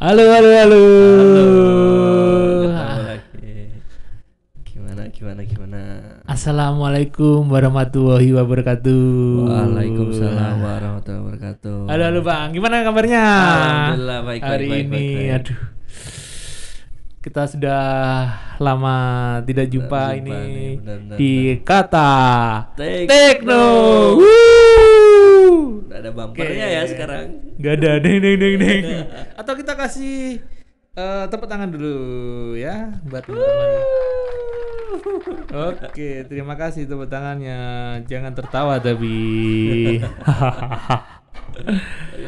Halo. Halo, ketemu lagi. Gimana? Assalamualaikum warahmatullahi wabarakatuh. Waalaikumsalam warahmatullahi wabarakatuh. Halo Bang, gimana kabarnya? Alhamdulillah baik. Hari ini, aduh, kita sudah lama tidak jumpa ini nih, benar. di Kata Tekno. Wuh. Udah ada bumpernya ya sekarang. Gak ada, deng. Atau kita kasih tepuk tangan dulu ya buat teman-teman. Oke, terima kasih tepuk tangannya. Jangan tertawa tapi.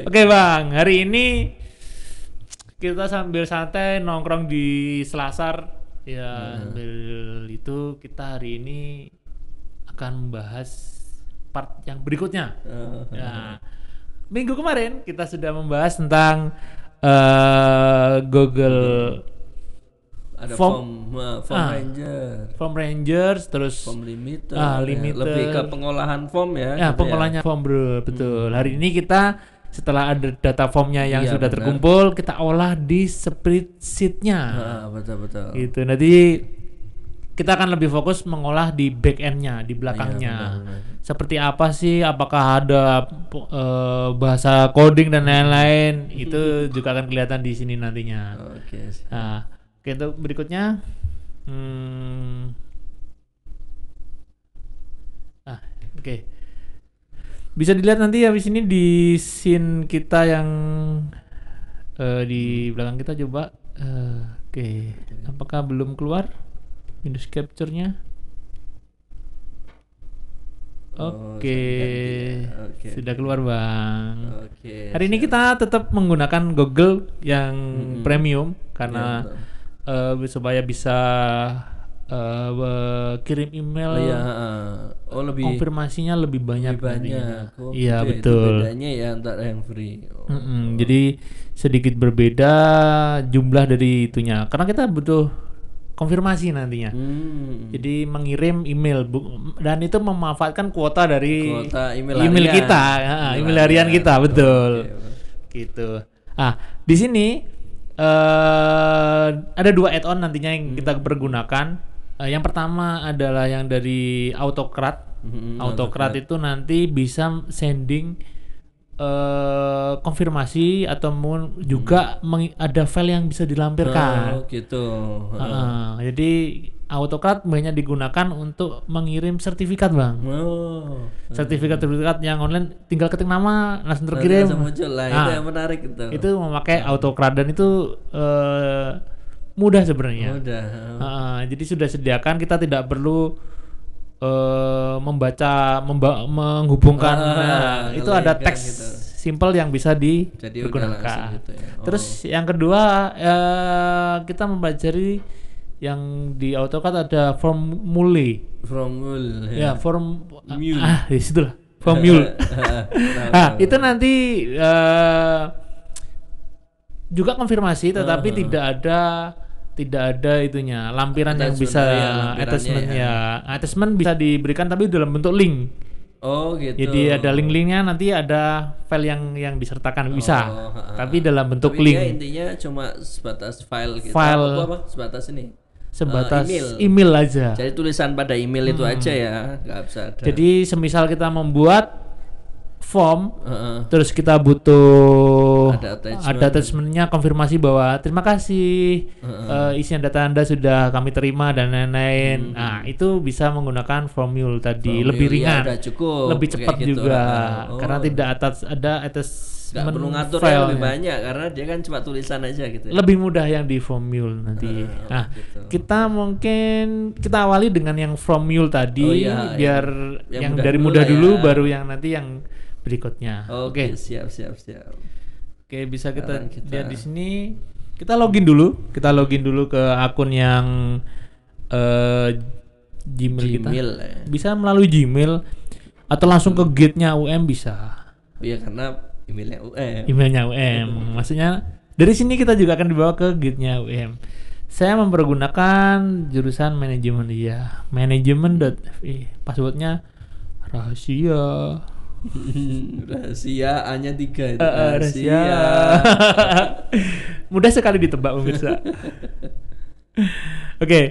Oke Bang, hari ini kita sambil santai nongkrong di Selasar ya. Sambil itu kita hari ini akan membahas part yang berikutnya. Ya, minggu kemarin kita sudah membahas tentang Google Ada Form form Rangers, terus form limiter. limiter. Lebih ke pengolahan form ya. Ya, gitu pengolahannya form bro, betul. Hari ini kita setelah ada data formnya yang Iya, sudah benar. terkumpul, kita olah di spreadsheet-nya. Betul. Gitu. Nanti kita akan lebih fokus mengolah di back end-nya, di belakangnya. Iya, benar. Seperti apa sih? Apakah ada bahasa coding dan lain-lain? Itu juga akan kelihatan di sini nantinya. Oke. Nah, untuk berikutnya, oke. Bisa dilihat nanti habis ini di scene kita yang di belakang kita coba. Oke, apakah belum keluar Windows Capture-nya? Oke, sudah keluar Bang. Oke. Hari ini kita tetap menggunakan Google yang premium karena supaya bisa kirim email. Lebih konfirmasinya lebih banyak. Iya Itu betul. bedanya ya antara yang free. Jadi sedikit berbeda jumlah dari itunya karena kita butuh konfirmasi nantinya. Jadi mengirim email dan itu memanfaatkan kuota dari email email harian. kita, email harian kita, betul. Oke. Gitu. Di sini ada 2 add-on nantinya yang kita pergunakan. Yang pertama adalah yang dari Autocrat. Autocrat itu nanti bisa sending konfirmasi atau juga ada file yang bisa dilampirkan. Oh gitu. Jadi Autocrat banyak digunakan untuk mengirim sertifikat Bang. Sertifikat yang online tinggal ketik nama langsung terkirim. Langsung muncul lah, itu yang menarik itu. Itu memakai Autocrat dan itu mudah sebenarnya. Jadi sudah sediakan, kita tidak perlu menghubungkan. Itu ada teks gitu. Simple yang bisa digunakan. Gitu ya. Terus yang kedua kita mempelajari yang di AutoCAD ada formula. Ya, di situ lah. Formula. Itu nanti juga konfirmasi tetapi tidak ada itunya lampiran yang bisa attachment ya. Attachment bisa diberikan tapi dalam bentuk link. Oh gitu. Jadi ada link-linknya, nanti ada file yang disertakan bisa. Tapi dalam bentuk link. Dia intinya cuma sebatas file gitu. Sebatas email aja. Jadi tulisan pada email itu aja ya, nggak bisa ada. Jadi semisal kita membuat form, terus kita butuh ada attachment-nya konfirmasi bahwa terima kasih isian data Anda sudah kami terima dan lain-lain. Nah itu bisa menggunakan formula tadi, lebih ringan, lebih cepat gitu. Juga karena tidak ada attachment nggak perlu ngatur yang lebih banyak karena dia kan cuma tulisan aja gitu. Lebih mudah yang di formula nanti. Gitu. Kita awali dengan yang formula tadi biar yang dari mudah dulu baru yang nanti yang berikutnya. Oke. Siap. Oke, bisa kita lihat di sini. Kita login dulu ke akun yang Gmail kita. Bisa melalui Gmail atau langsung ke Gate-nya UM bisa. Iya, karena emailnya UM. Maksudnya dari sini kita juga akan dibawa ke Gate-nya UM. Saya mempergunakan jurusan manajemen manajemen.fi. Passwordnya rahasia. Rahasia A-nya 3 itu. Rahasia. Mudah sekali ditebak pemirsa. Oke.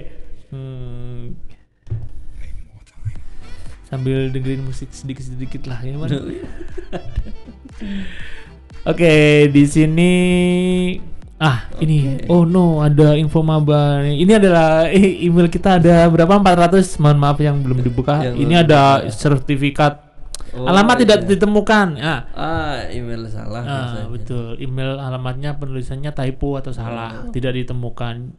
Sambil dengerin musik sedikit-sedikit lah ya, Man. Oke, di sini ini oh no, ada info maba. Ini adalah email kita ada berapa? 400. Mohon maaf yang belum dibuka. Ini ada sertifikat alamat tidak ditemukan. Email salah. Betul. Email alamatnya penulisannya typo atau salah, tidak ditemukan.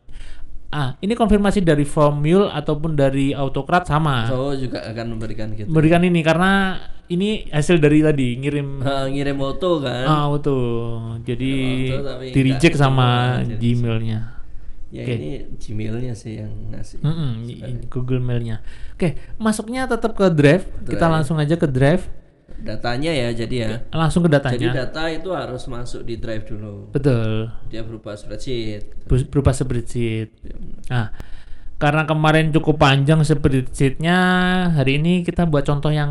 Ini konfirmasi dari form mule ataupun dari autocrat sama. Juga akan memberikan gitu. Memberikan ini karena ini hasil dari tadi ngirim auto kan. Auto. Jadi di reject sama Gmailnya. Ini Gmailnya sih yang ngasih. Google Mailnya. Oke, masuknya tetap ke drive. Kita langsung aja ke drive. Datanya ya, jadi ya. Langsung ke datanya. Jadi data itu harus masuk di drive dulu. Betul. Dia berupa spreadsheet. Karena kemarin cukup panjang spreadsheetnya, hari ini kita buat contoh yang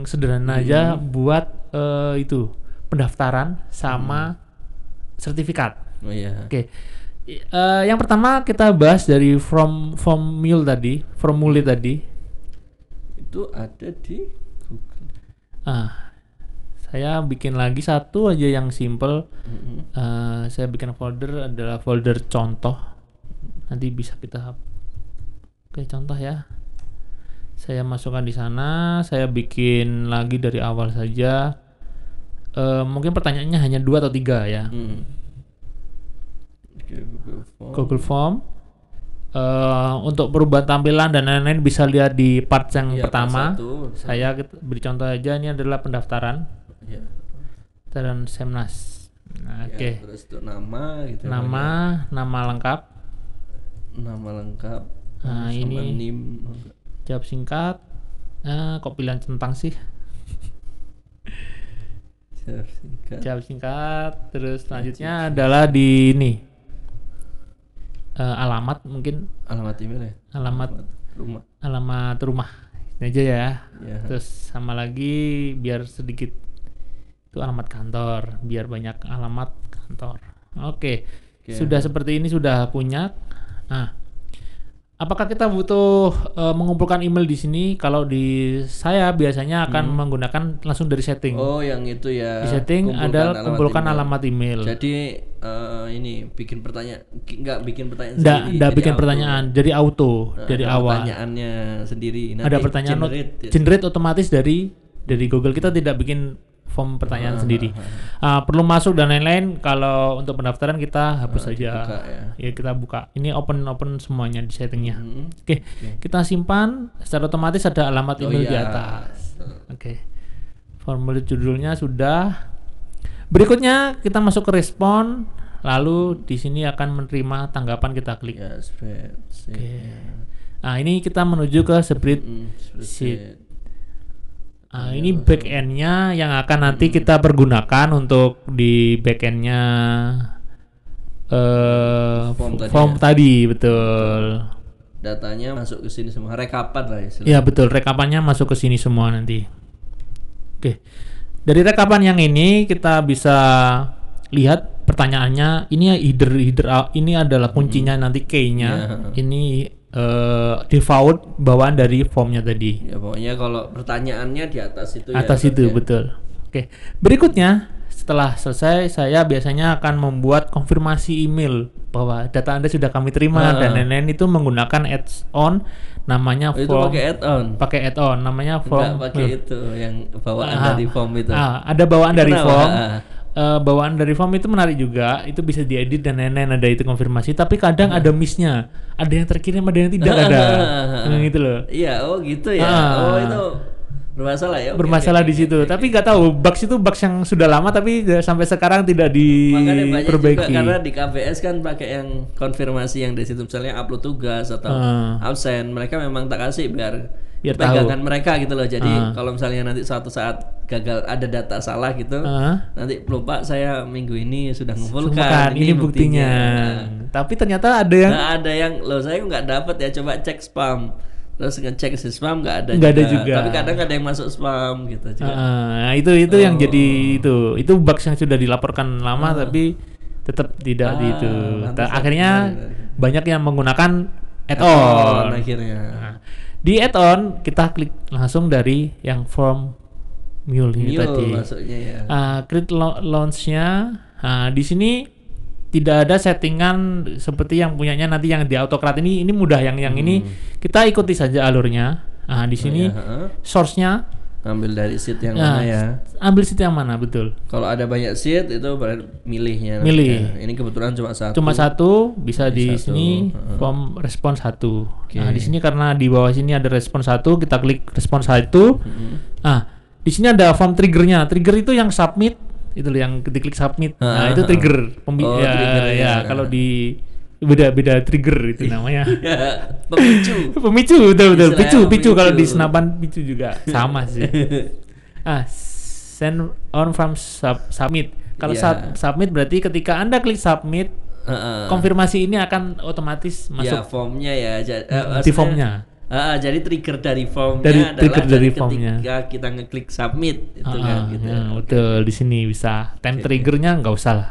sederhana aja, buat itu pendaftaran sama sertifikat. Oke. Yang pertama kita bahas dari formula tadi. Itu ada di Google. Saya bikin lagi satu aja yang simple. Saya bikin folder adalah folder contoh. Nanti bisa kita contoh ya. Saya masukkan di sana. Saya bikin lagi dari awal saja. Mungkin pertanyaannya hanya 2 atau 3 ya. Google Form. Untuk perubahan tampilan dan lain-lain bisa lihat di part yang pertama. Saya beri contoh aja, ini adalah pendaftaran. Pendaftaran Semnas. Oke. Terus itu nama gitu. Nama lengkap. Ini NIM. Jawab singkat. Kok pilihan centang sih? Jawab singkat. Terus selanjutnya adalah di ini. Alamat mungkin. Alamat email ya. Alamat rumah. Ini aja ya. Terus sama lagi biar sedikit itu alamat kantor, biar banyak alamat kantor. Oke. Sudah seperti ini sudah punya. Apakah kita butuh mengumpulkan email di sini? Kalau di saya biasanya akan menggunakan langsung dari setting. Yang itu ya. Di setting adalah kumpulkan alamat email. Jadi ini bikin pertanyaan, nggak bikin pertanyaan sendiri. Nggak bikin pertanyaan, jadi auto dari awal. Pertanyaannya sendiri. Nanti ada pertanyaan generate otomatis dari Google. Kita tidak bikin form pertanyaan sendiri. Perlu masuk dan lain-lain. Kalau untuk pendaftaran kita hapus saja. Ya kita buka. Ini open semuanya di settingnya. Oke. Kita simpan. Secara otomatis ada alamat email di atas. Oke. Formulir judulnya sudah. Berikutnya kita masuk ke respon. Lalu di sini akan menerima tanggapan, kita klik. Ini kita menuju ke spreadsheet. Ini backend-nya yang akan nanti kita pergunakan untuk di backend-nya form tadi, betul. Datanya masuk ke sini semua, rekapan lah ya. Iya betul, rekapannya masuk ke sini semua nanti. Oke. Dari rekapan yang ini kita bisa lihat pertanyaannya. Ini header ini adalah kuncinya nanti key-nya. Ini default bawaan dari formnya tadi. Ya pokoknya kalau pertanyaannya di atas itu. Betul. Oke. Berikutnya setelah selesai saya biasanya akan membuat konfirmasi email bahwa data Anda sudah kami terima dan lain-lain, itu menggunakan add-on namanya form. Itu pakai add-on. Namanya form. Enggak pakai itu yang bawaan dari form itu. Ada bawaan dari form. Bawaan dari form itu menarik juga, itu bisa diedit dan lain-lain, ada itu konfirmasi, tapi kadang ada miss-nya, ada yang terkirim, ada yang tidak ada, gitu loh. Iya, gitu ya. Itu bermasalah ya. Bermasalah di situ, tapi nggak tahu bugs itu bugs yang sudah lama tapi sampai sekarang tidak diperbaiki. Karena di KBS kan pakai yang konfirmasi yang di situ, misalnya upload tugas atau absen, mereka memang tak kasih biar pegangan mereka gitu loh. Jadi kalau misalnya nanti suatu saat gagal ada data salah gitu, nanti lupa saya minggu ini sudah mengumpulkan ini buktinya. Tapi ternyata ada yang loh, saya nggak dapat ya, coba cek spam. Terus ngecek si spam nggak ada juga. Tapi kadang ada yang masuk spam gitu juga. Itu yang jadi itu bugs yang sudah dilaporkan lama tapi tetap tidak di itu. Akhirnya banyak yang menggunakan add-on akhirnya. Nah, di add-on kita klik langsung dari yang form mule ini tadi. Maksudnya ya. Create launch-nya. Di sini tidak ada settingan seperti yang punyanya nanti yang di autocrat ini mudah yang ini kita ikuti saja alurnya. Di sini source-nya ambil dari sheet yang mana ya? Ambil sheet yang mana betul. Kalau ada banyak sheet itu milihnya. Milih. Ini kebetulan cuma satu. Cuma satu bisa di sini form respon 1. Di sini karena di bawah sini ada respon 1, kita klik respon 1. Di sini ada form triggernya. Trigger itu yang submit. Itu yang diklik submit. Itu trigger. Kalau di beda trigger itu namanya. Pemicu betul. Picu kalau di senapan picu juga sama sih. Send on from submit. Kalau submit berarti ketika Anda klik submit, konfirmasi ini akan otomatis masuk. Formnya ya. Di formnya. Jadi trigger dari formnya ketika kita ngeklik submit itu kan gitu. Betul, di sini bisa. Time triggernya nggak usah lah.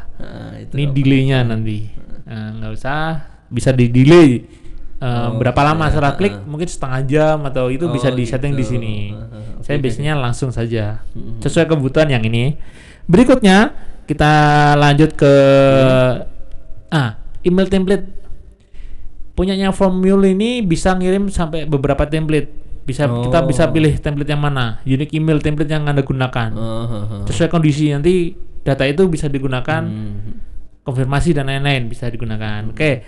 Ini delaynya nanti nggak usah, bisa di delay berapa lama setelah klik, mungkin setengah jam atau itu bisa di setting di sini. Saya biasanya langsung saja sesuai kebutuhan yang ini. Berikutnya kita lanjut ke email template. Punyanya Formule ini bisa ngirim sampai beberapa template. Kita bisa pilih template yang mana, unique email template yang Anda gunakan. Sesuai kondisi nanti data itu bisa digunakan, konfirmasi dan lain-lain bisa digunakan. Oke,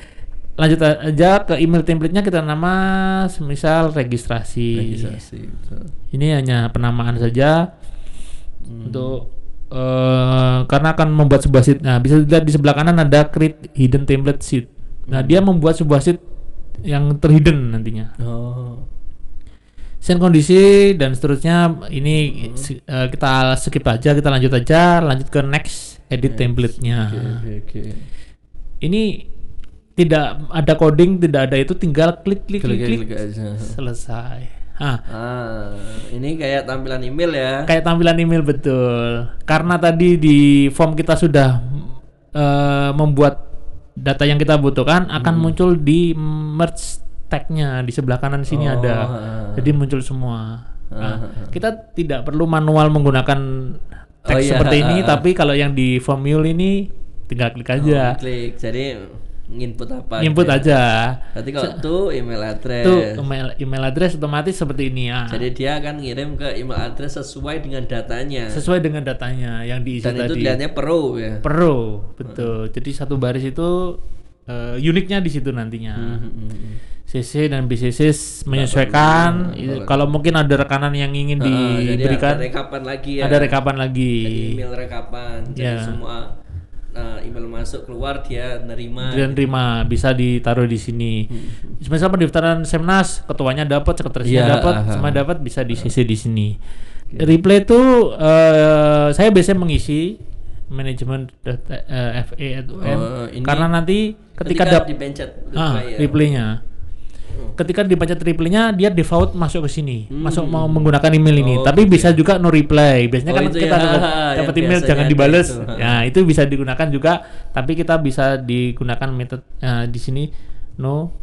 lanjut aja ke email template-nya, kita nama semisal registrasi. Ini hanya penamaan saja untuk karena akan membuat sebuah sheet. Nah, bisa dilihat di sebelah kanan ada create hidden template sheet. Nah, dia membuat sebuah sheet yang terhidden nantinya. Send kondisi dan seterusnya. Ini kita skip aja, kita lanjut ke next edit template-nya. Okay. Ini tidak ada coding, tidak ada itu, tinggal klik aja. Selesai. Ini kayak tampilan email ya. Kayak tampilan email betul. Karena tadi di form kita sudah membuat data yang kita butuhkan akan muncul di merge tag-nya di sebelah kanan sini ada. Jadi muncul semua. Kita tidak perlu manual menggunakan teks seperti ini, tapi kalau yang di formula ini tinggal klik aja. Klik. Jadi input apa? Input aja. Berarti kalau email address. Email address otomatis seperti ini ya. Jadi dia akan ngirim ke email address sesuai dengan datanya. Sesuai dengan datanya yang diisi tadi. Dan itu dilihatnya per-row ya. Per-row, betul. Jadi satu baris itu uniknya di situ nantinya. CC dan BCC menyesuaikan. Kalau mungkin ada rekanan yang ingin diberikan. Ada rekapan lagi ya. Ada rekapan lagi. Email rekapan. Jadi semua email masuk keluar dia nerima bisa ditaruh di sini. Misalnya pendaftaran Semnas, ketuanya dapat, sekretarisnya dapat, semua dapat, bisa di CC di sini. Replay itu saya biasanya mengisi manajemen karena nanti ketika dipencet replaynya. Ketika dibaca reply-nya dia default masuk ke sini, masuk mau menggunakan email ini. Tapi bisa juga no reply. Biasanya kan kita dapat email jangan dibales. Ya, itu bisa digunakan juga, tapi kita bisa digunakan metode di sini no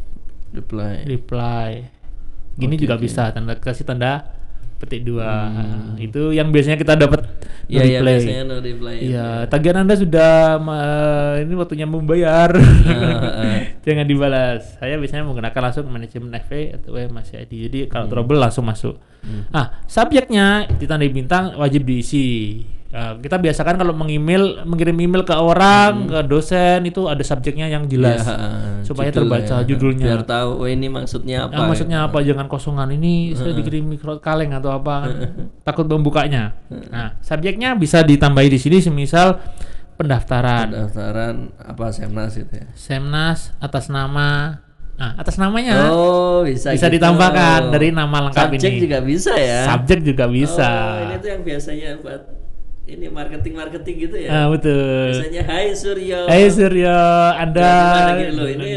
reply. Gini juga bisa kasih tanda petik 2. Itu yang biasanya kita dapat no reply. Iya, biasanya no reply. Iya, tagihan Anda sudah ini waktunya membayar. Jangan dibalas. Saya biasanya menggunakan langsung manajemen FA atau masih ID. Jadi kalau trouble langsung masuk. Subjeknya ditandai bintang, wajib diisi. Kita biasakan kalau mengirim email ke orang, ke dosen itu ada subjeknya yang jelas supaya terbaca judulnya. Biar tahu ini maksudnya apa. Maksudnya apa, jangan kosongan ini saya dikirim mikro kaleng atau apa kan. Takut membukanya. Nah, subjeknya bisa ditambahi di sini semisal pendaftaran apa Semnas itu ya. Semnas atas nama. Nah, atas namanya bisa gitu. Ditambahkan dari nama lengkap Subjek ini. juga bisa ya. Subjek juga bisa. Ini tuh yang biasanya buat ini marketing gitu ya. Betul. Biasanya Hai Suryo, Anda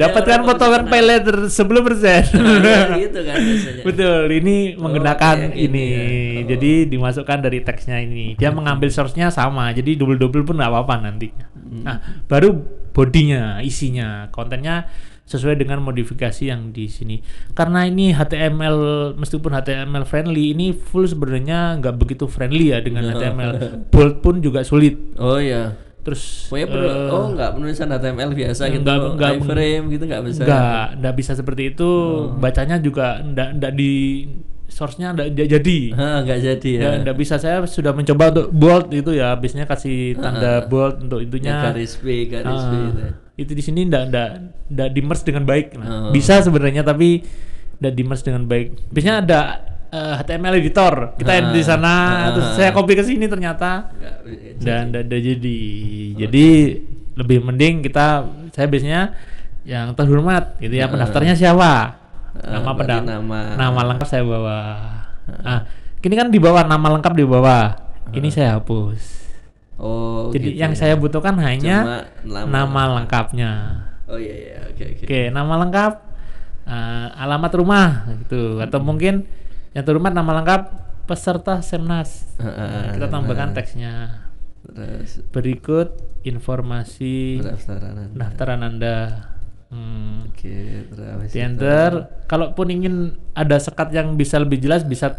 dapatkan potongan pay letter 10%. Gitu kan biasanya. Betul, ini menggunakan ini ya. Jadi dimasukkan dari teksnya ini. Dia mengambil source-nya sama. Jadi double pun enggak apa-apa nantinya. Nah, baru bodinya, isinya, kontennya sesuai dengan modifikasi yang di sini. Karena ini HTML, meskipun HTML friendly, ini full sebenarnya nggak begitu friendly ya dengan HTML. Bold pun juga sulit. Oh iya. Terus nggak penulisan HTML biasa gitu, iframe gitu nggak bisa. Nggak bisa seperti itu. Bacanya juga nggak di source-nya nggak jadi. Nggak jadi ya. Nggak bisa. Saya sudah mencoba untuk bold itu ya, biasanya kasih tanda bold untuk itunya. Ya, garis B gitu. Itu di sini nggak di merge dengan baik. Nah, bisa sebenarnya tapi nggak di merge dengan baik. Biasanya ada HTML editor, kita edit di sana, terus saya copy ke sini ternyata dan jadi. Jadi lebih mending saya biasanya yang terhormat gitu ya, pendaftarnya siapa, nama lengkap saya bawa. Nah, ini kan di bawah nama lengkap di bawah, ini saya hapus. Oh, jadi gitu yang saya butuhkan hanya nama lengkapnya. Oh iya, oke. Oke, nama lengkap, alamat rumah gitu, atau mungkin yang terhormat nama lengkap peserta Semnas. Kita tambahkan teksnya. Terus berikut informasi pendaftaran Anda. Oke, terus enter. Kalaupun ingin ada sekat yang bisa lebih jelas, bisa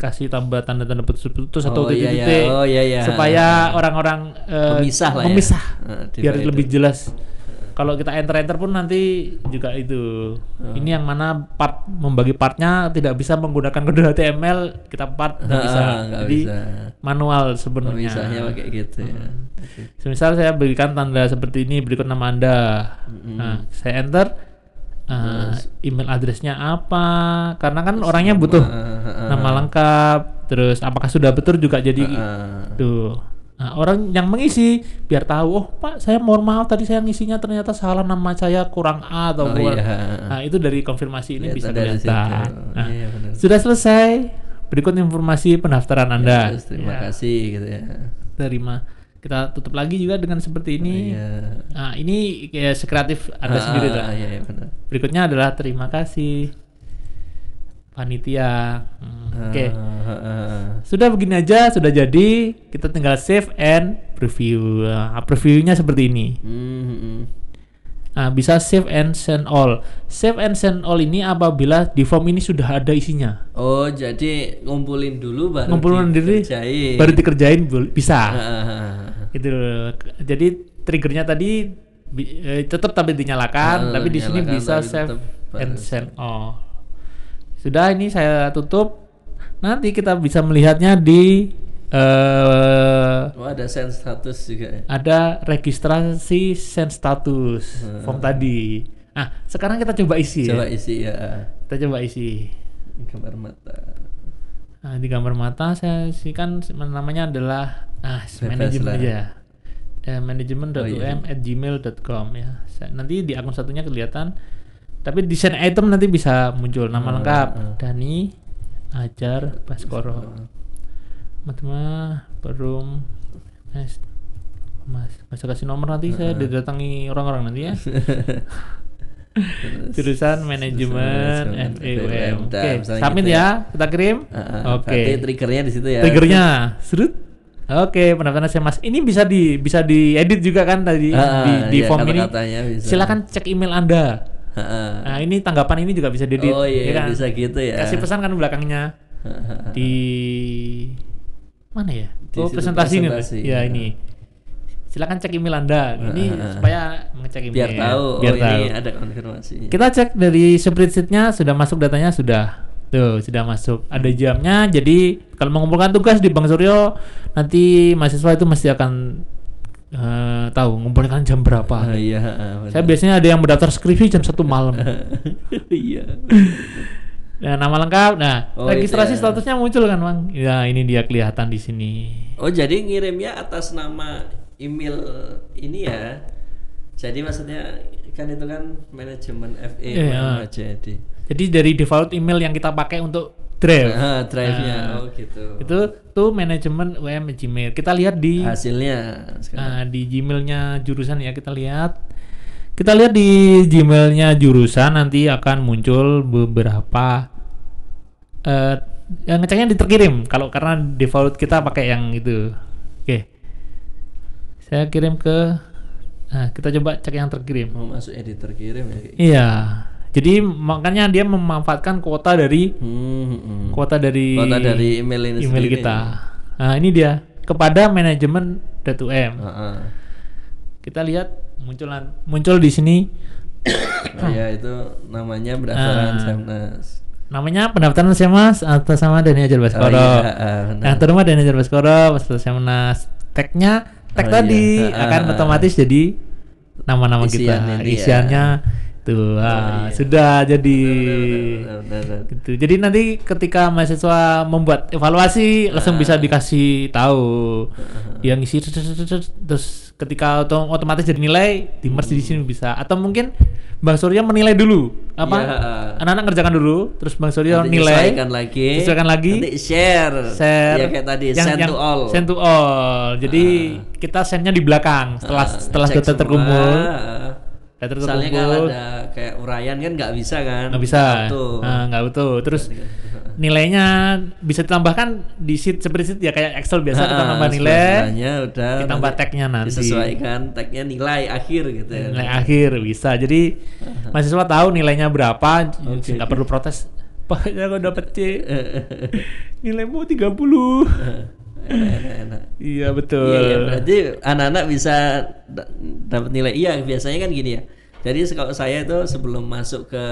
kasih tambah tanda-tanda putus atau titik-titik supaya orang-orang memisah biar lebih jelas. Kalau kita enter pun nanti juga itu. Ini yang mana membagi partnya tidak bisa menggunakan kode HTML, kita part nggak bisa. Jadi bisa. Manual sebenarnya. Pemisahnya pakai gitu ya. Semisal saya berikan tanda seperti ini, berikut nama Anda. Nah, saya enter. Email addressnya apa? Karena kan orangnya butuh nama lengkap. Terus apakah sudah betul juga jadi tuh. Nah, orang yang mengisi biar tahu, oh Pak, saya mohon maaf tadi saya ngisinya ternyata salah, nama saya kurang A atau kurang. Nah, itu dari konfirmasi ini bisa kelihatan. Nah, sudah selesai. Berikut informasi pendaftaran Anda. Terima kasih gitu ya. Terima. Kita tutup lagi juga dengan seperti ini. Nah, ini kayak sekreatif Anda sendiri tuh. Benar. Berikutnya adalah terima kasih panitia. Oke. Sudah begini aja, sudah jadi. Kita tinggal save and preview. Previewnya seperti ini. Nah, bisa save and send all. Save and send all ini apabila di form ini sudah ada isinya. Oh, jadi ngumpulin dulu baru dikerjain. Baru dikerjain bisa. Gitu. Jadi triggernya tadi tetap tapi dinyalakan, tapi di sini bisa save and send all. Sudah, ini saya tutup. Nanti kita bisa melihatnya di ada send status juga ya? Ada registrasi send status form tadi. Nah, sekarang kita coba isi. Kita coba isi gambar mata. Nah, di gambar mata saya isikan namanya adalah manajemen aja. manajemen.um@gmail.com ya. Nanti di akun satunya kelihatan. Tapi desain item nanti bisa muncul nama lengkap Dani Ajar Baskoro. Matema Perum Mas kasih nomor nanti saya didatangi orang-orang nanti ya. Jurusan manajemen FEUM. Oke, submit ya, kita kirim. Oke. Triggernya di situ ya. Triggernya, serut. Oke, pendaftaran Mas. Ini bisa diedit juga kan tadi di form ini. Silakan cek email Anda. Nah, ini tanggapan ini juga bisa diedit. Oh iya, ya kan? bisa gitu ya. Kasih pesan kan belakangnya. Di mana ya? Presentasi ini. Ya, ini. Silakan cek email Anda. Ini supaya mengecek email. Biar tahu. Ini ada konfirmasi. Kita cek dari spreadsheet-nya sudah masuk datanya sudah. Tuh, sudah masuk. Ada jamnya. Jadi kalau mengumpulkan tugas di Bang Suryo, nanti mahasiswa itu mesti akan tahu ngumpulkan jam berapa. Saya biasanya ada yang mendaftar skripsi jam 1 malam. Iya. Nah, nama lengkap. Nah, registrasi statusnya muncul kan, Bang? Ya, ini dia kelihatan di sini. Oh, jadi ngirimnya atas nama email ini ya. Jadi maksudnya kan itu kan manajemen FE Jadi dari default email yang kita pakai untuk drive. Drive-nya. Gitu. Itu tuh manajemen UM Gmail. Kita lihat di hasilnya di Gmailnya jurusan ya, kita lihat. Kita lihat di Gmailnya jurusan nanti akan muncul beberapa yang ngeceknya diterkirim. Kalau karena default kita pakai yang itu. Oke. Saya kirim ke Nah, kita coba cek yang terkirim. Oh, masuk editor kirim ya? Iya. Jadi makanya dia memanfaatkan kuota dari email kita. Nah, ini dia kepada manajemen .um. Kita lihat muncul di sini. Ya, itu namanya pendaftaran Semnas. Namanya pendaftaran Semnas atas nama Dani Ajar Baskoro. Yang terima Dani Ajar Baskoro atas Semnas. Tag tadi akan otomatis jadi nama-nama kita, isiannya tuh sudah jadi gitu. Jadi nanti ketika mahasiswa membuat evaluasi langsung bisa dikasih tahu yang isi, terus ketika otomatis jadi nilai di merge di sini bisa, atau mungkin Bang Surya menilai dulu anak-anak ngerjakan dulu, terus Bang Surya nanti nilai sesuaikan lagi nanti share ya kayak tadi send to all. Jadi kita sendnya di belakang setelah data terkumpul. Misalnya kalau ada kayak uraian kan nggak bisa kan? Nggak bisa, nggak betul. Terus nilainya bisa ditambahkan di sheet seperti sheet ya kayak Excel biasa, kita tambah nilai, kita tambah tagnya nanti. Disesuaikan tagnya nilai akhir gitu ya. Nilai akhir bisa. Jadi mahasiswa tahu nilainya berapa, nggak perlu protes. Pak, aku dapat C, nilaimu 30. Enak. Iya betul. Iya, berarti anak-anak bisa dapat nilai. Iya, biasanya kan gini ya. Jadi kalau saya itu sebelum masuk ke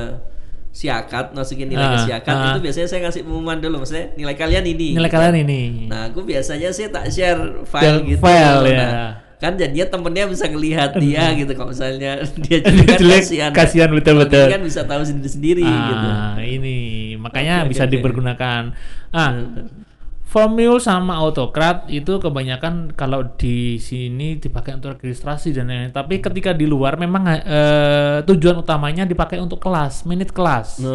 Siakat, masukin nilai ke Siakat itu biasanya saya kasih pengumuman dulu, maksudnya nilai kalian ini. Nilai kalian ini. Nah, aku biasanya sih tak share file gitu. Kan jadinya temennya bisa ngelihat dia gitu. Kalau misalnya dia jelek, kasihan betul-betul. Kan bisa tahu sendiri-sendiri gitu. Ini makanya bisa dipergunakan. Formule sama Autocrat itu kebanyakan kalau di sini dipakai untuk registrasi dan lain-lain. Tapi ketika di luar memang tujuan utamanya dipakai untuk kelas, minute kelas.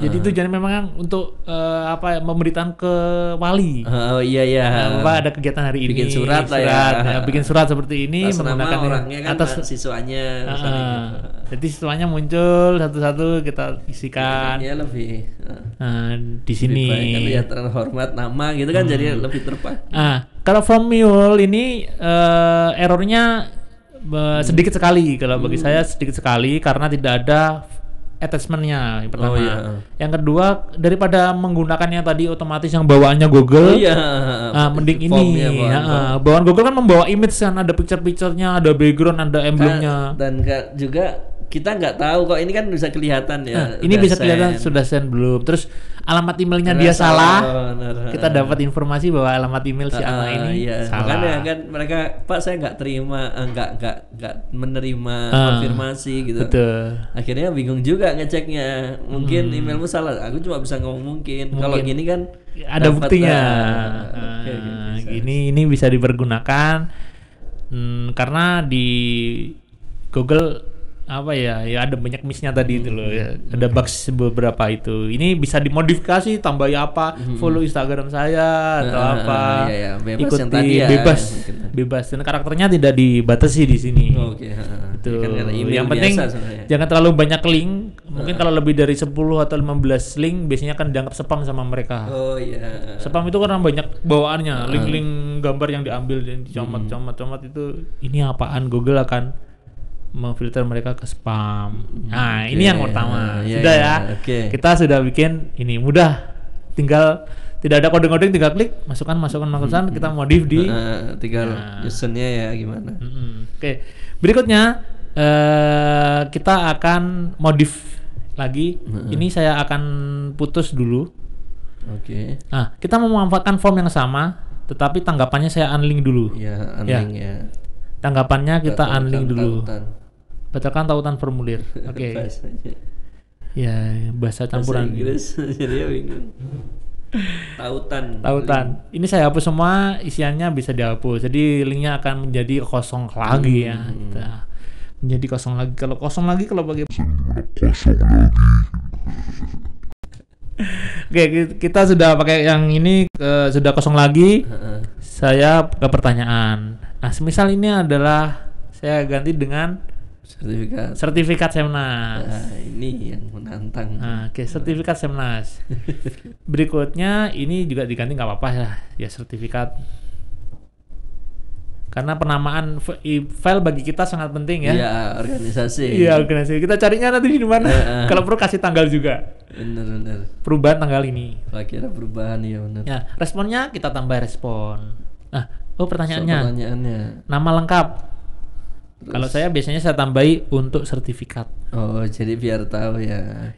Jadi tujuannya memang untuk pemberitaan ke wali. Oh iya. Ada kegiatan hari ini. Bikin surat lah ya. Bikin surat seperti ini menggunakan orangnya kan atas siswanya. Jadi siswanya muncul satu-satu kita isikan. Ya lebih. Di sini. Lebih baik, terhormat nama gitu kan jadi lebih terpakai. Kalau formule ini errornya sedikit sekali kalau bagi saya, sedikit sekali karena tidak ada attachment-nya yang pertama. Yang kedua, daripada menggunakannya tadi otomatis yang bawaannya Google, mending ini bawaan Google kan membawa image kan, ada picture-picturenya, ada background, ada emblemnya. Dan juga kita nggak tahu kok ini kan bisa kelihatan ya. Ini bisa kelihatan sudah send belum. Terus alamat emailnya dia salah. Kita dapat informasi bahwa alamat email si anak ini salah. Makanya kan mereka, Pak saya nggak terima, nggak menerima konfirmasi gitu. Betul. Akhirnya bingung juga ngeceknya. Mungkin emailmu salah. Aku cuma bisa ngomong mungkin. Kalau gini kan ada buktinya. Ini bisa dipergunakan karena di Google ada banyak miss-nya tadi itu loh ya. Ada bugs beberapa itu. Ini bisa dimodifikasi, tambah follow Instagram saya atau apa. Bebas ikuti yang tadi ya. Bebas. Dan karakternya tidak dibatasi di sini. Itu. Yang penting jangan terlalu banyak link. Mungkin kalau lebih dari 10 atau 15 link biasanya kan dianggap spam sama mereka. Spam itu karena banyak bawaannya, link-link gambar yang diambil dan dicomot itu. Ini apaan? Google akan memfilter mereka ke spam. Ini yang pertama. Sudah ya. Kita sudah bikin ini mudah. Tinggal tidak ada kode-kode, tinggal klik masukkan kita modif di tinggal usernya ya gimana. Berikutnya kita akan modif lagi. Ini saya akan putus dulu. Kita memanfaatkan form yang sama, tetapi tanggapannya saya unlink dulu. Unlink ya. Tanggapannya kita unlink dulu. Batalkan tautan formulir. Bahasa campuran. Bahasa Inggris jadi bingung. Tautan. Ini saya hapus semua, isiannya bisa dihapus. Jadi linknya akan menjadi kosong lagi ya. Menjadi kosong lagi. Kalau kosong lagi kalau bagi kosong lagi. Kita sudah pakai yang ini sudah kosong lagi. Saya ke pertanyaan. Semisal ini adalah saya ganti dengan sertifikat Semnas. Ini yang menantang. Sertifikat Semnas. Berikutnya ini juga diganti nggak apa-apa ya sertifikat. Karena penamaan file bagi kita sangat penting ya. Iya, organisasi. Iya, organisasi. Kita carinya nanti di mana? Kalau perlu kasih tanggal juga. Bener. Perubahan tanggal ini. Kira perubahan ya bener. Ya, responnya kita tambah respon. Nah, pertanyaannya. Nama lengkap. Terus, kalau saya biasanya saya tambahi untuk sertifikat. Oh, jadi biar tahu ya.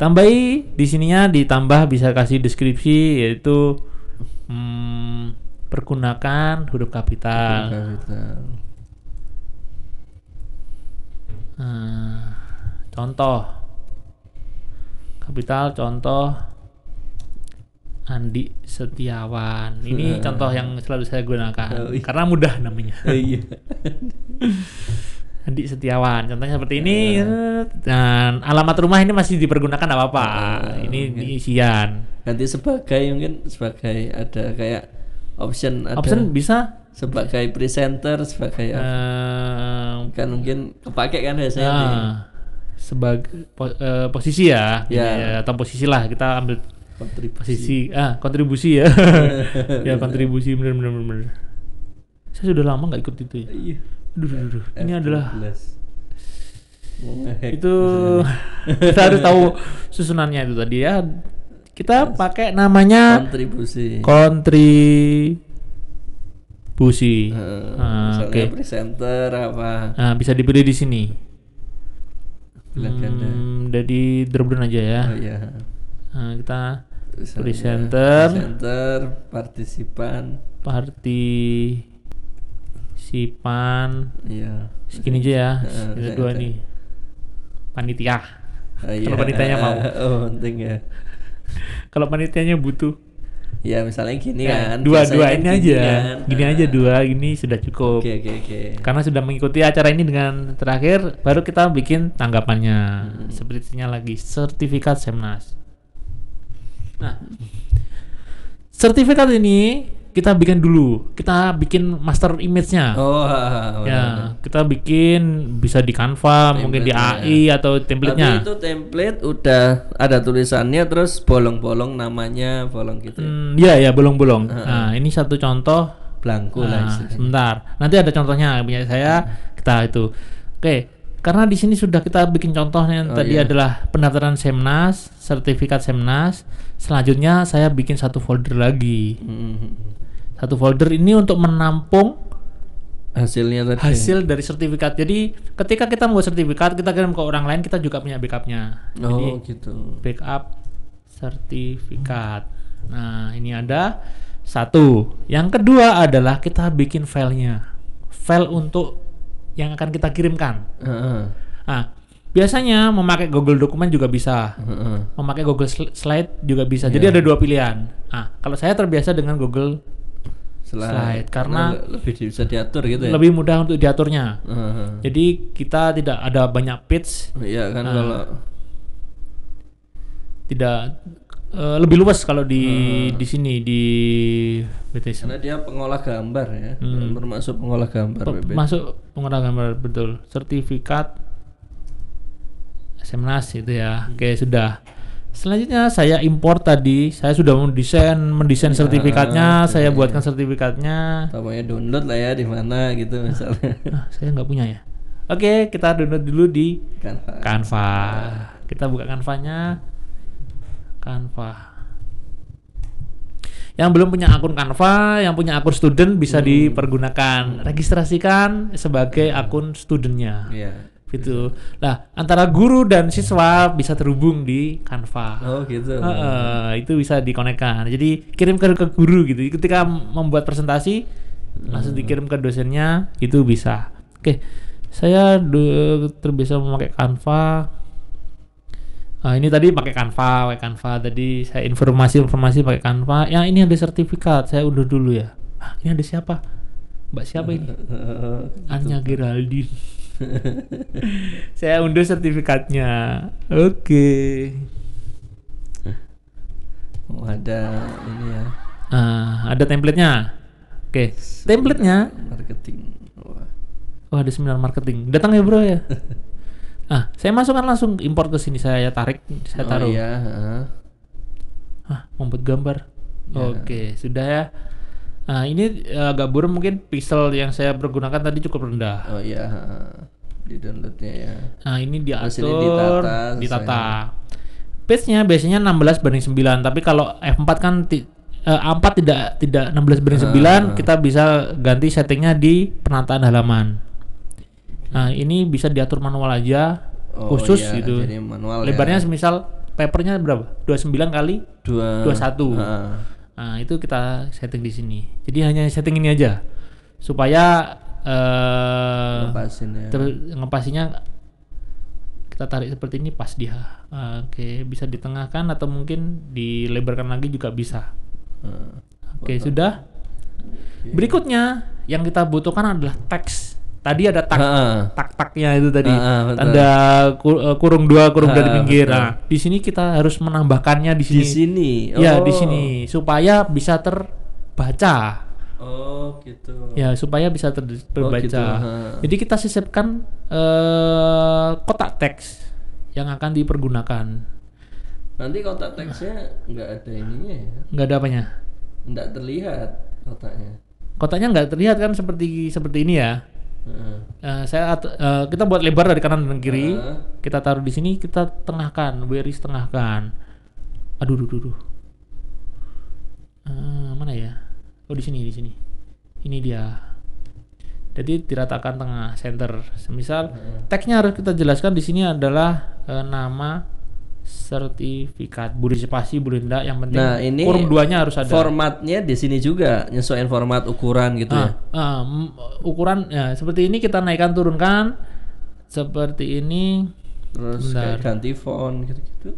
Tambahi di sininya ditambah bisa kasih deskripsi yaitu pergunakan huruf kapital. Contoh kapital, contoh Andi Setiawan. Ini contoh yang selalu saya gunakan karena mudah namanya. Andi Setiawan, contohnya seperti ini. Dan alamat rumah ini masih dipergunakan apa-apa. Ini isian. Nanti mungkin sebagai ada kayak option bisa sebagai presenter, sebagai kan mungkin kepake kan biasanya sebagai posisi ya, atau posisi lah kita ambil kontribusi ya. Ya kontribusi bener. Saya sudah lama nggak ikut itu ya. Duh. Ini adalah itu kita harus tahu susunannya itu tadi ya. Kita pakai namanya kontribusi. Oke. Presenter apa? Bisa dipilih di sini. Dari drop down aja ya. Oh iya. Kita presenter, partisipan. Iya. Segini aja ya. Kita dua nih. Panitia. Kalau panitianya mau. Oh, penting ya. Kalau panitianya butuh. Ya misalnya gini kan. Dua ini aja. Kan? Gini aja dua, gini sudah cukup. Oke. Karena sudah mengikuti acara ini dengan terakhir, baru kita bikin tanggapannya. Sepertinya lagi sertifikat Semnas. Nah, sertifikat ini kita bikin dulu. Kita bikin master image-nya. Kita bikin bisa di Canva, mungkin di AI atau template-nya. Tapi itu template udah ada tulisannya terus bolong-bolong namanya, bolong gitu. Iya, bolong-bolong. Nah, ini satu contoh blanko lah. Sebentar. Nanti ada contohnya punya saya, kita itu. Oke. Karena di sini sudah kita bikin contohnya tadi adalah pendaftaran Semnas, sertifikat Semnas. Selanjutnya saya bikin satu folder lagi. Satu folder ini untuk menampung hasil dari sertifikat. Jadi ketika kita membuat sertifikat, kita kirim ke orang lain, kita juga punya backupnya. Jadi gitu. Backup sertifikat. Nah, ini ada satu. Yang kedua adalah kita bikin filenya. File untuk yang akan kita kirimkan. Nah, biasanya memakai Google Dokumen juga bisa, memakai Google Slide juga bisa. Jadi ada dua pilihan. Nah, kalau saya terbiasa dengan Google Slide karena lebih bisa diatur gitu ya. Lebih mudah untuk diaturnya. Jadi kita tidak ada banyak page. Iya kan kalau tidak lebih luas kalau di sini di BTS. Karena dia pengolah gambar ya, termasuk pengolah gambar. Masuk pengolah gambar, betul. Sertifikat Semnas itu ya. Oke, sudah. Selanjutnya saya import tadi. Saya sudah mendesain sertifikatnya. Saya buatkan sertifikatnya. Pokoknya download lah ya di mana gitu misalnya. Saya nggak punya ya. Oke, kita download dulu di Canva. Kita buka Canva-nya. Canva. Yang belum punya akun Canva, yang punya akun student bisa dipergunakan. Registrasikan sebagai akun studentnya. Gitu. Nah, antara guru dan siswa bisa terhubung di Canva. Oh gitu. Itu bisa dikonekkan. Jadi kirim ke guru gitu. Ketika membuat presentasi langsung dikirim ke dosennya, itu bisa. Oke, saya terbiasa memakai Canva. Ini tadi pakai Canva tadi saya informasi pakai Canva. Yang ini ada sertifikat, saya unduh dulu ya. Ini ada siapa? Mbak siapa ini? Anya Geraldine. Saya unduh sertifikatnya. Oke. Ada ini ya. Ada template-nya. Oke, template-nya marketing. Ada seminar marketing. Datang ya, Bro ya. Saya masukkan langsung import ke sini, saya tarik, saya taruh. Iya, membuat gambar. Oke, sudah ya. Nah ini agak buram, mungkin pixel yang saya pergunakan tadi cukup rendah. Oh iya, di downloadnya ya. Nah ini diatur, ditata. Page-nya biasanya 16:9, tapi kalau F4 kan A4 tidak 16:9, kita bisa ganti settingnya di penataan halaman. Nah ini bisa diatur manual aja, khusus iya, gitu. Jadi manual lebarnya ya. Semisal papernya berapa? 29 kali 21. Nah itu kita setting di sini. Jadi hanya setting ini aja supaya ngepasinya kita tarik seperti ini pas dia. Oke, bisa ditengahkan atau mungkin dilebarkan lagi juga bisa. Oke, sudah. Berikutnya yang kita butuhkan adalah teks. Tadi ada tak-taknya itu tadi. Tanda kurung 2 kurung dari pinggir. Nah, di sini kita harus menambahkannya di sini. Di sini. Ya, di sini supaya bisa terbaca. Oh, gitu. Ya, supaya bisa terbaca. Gitu. Jadi kita sisipkan kotak teks yang akan dipergunakan. Nanti kotak teksnya nggak ada ininya ya? Nggak ada apanya? Nggak terlihat kotaknya. Kotaknya nggak terlihat kan seperti ini ya? Kita buat lebar dari kanan dan kiri, kita taruh di sini, kita tengahkan, baris tengahkan. Aduh. Mana ya? Oh di sini. Ini dia. Jadi diratakan tengah, center. Semisal teksnya harus kita jelaskan di sini adalah nama sertifikat, boleh spasi boleh enggak, yang penting ini kurung 2-nya harus ada. Formatnya di sini juga nyesuaiin format ukuran gitu ya. Ukuran ya seperti ini, kita naikkan turunkan seperti ini. Terus kayak ganti font gitu-gitu.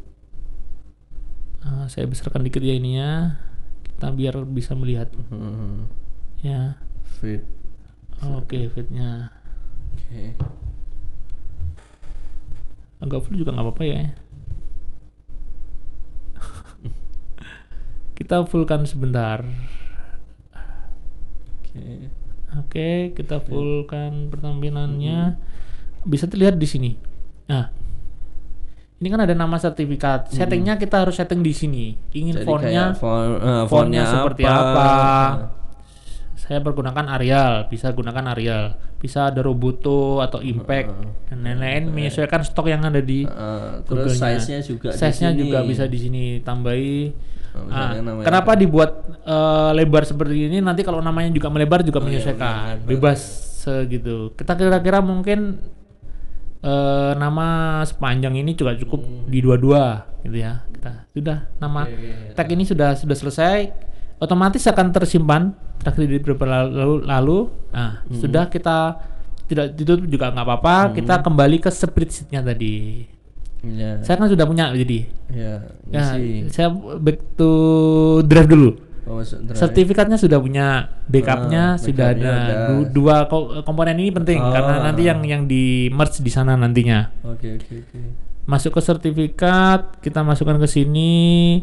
Saya besarkan dikit ya ininya, kita biar bisa melihat. Ya. Fit. Oke, fitnya. Oke. Agak full juga nggak apa-apa ya. Kita fullkan sebentar. Oke, kita fullkan pertampilannya. Bisa terlihat di sini. Nah, ini kan ada nama sertifikat. Settingnya kita harus setting di sini. Ingin fontnya seperti apa? Saya pergunakan Arial, bisa gunakan Arial. Bisa ada Roboto atau Impact dan lain-lain, menyesuaikan stok yang ada di terus size-nya juga bisa di sini tambahi. Kenapa dibuat lebar seperti ini? Nanti kalau namanya juga melebar juga menyesuaikan, bebas segitu. Kita kira-kira mungkin nama sepanjang ini juga cukup di 22 gitu ya. Kita sudah nama tag ini sudah selesai, otomatis akan tersimpan terakhir di beberapa lalu. Nah, sudah kita tidak ditutup juga nggak apa-apa. Kita kembali ke spreadsheet-nya tadi. Saya kan sudah punya jadi. Saya back to drive dulu. Sertifikatnya sudah punya, backupnya sudah ada. Dua komponen ini penting karena nanti yang di merge di sana nantinya. Oke. Masuk ke sertifikat, kita masukkan ke sini.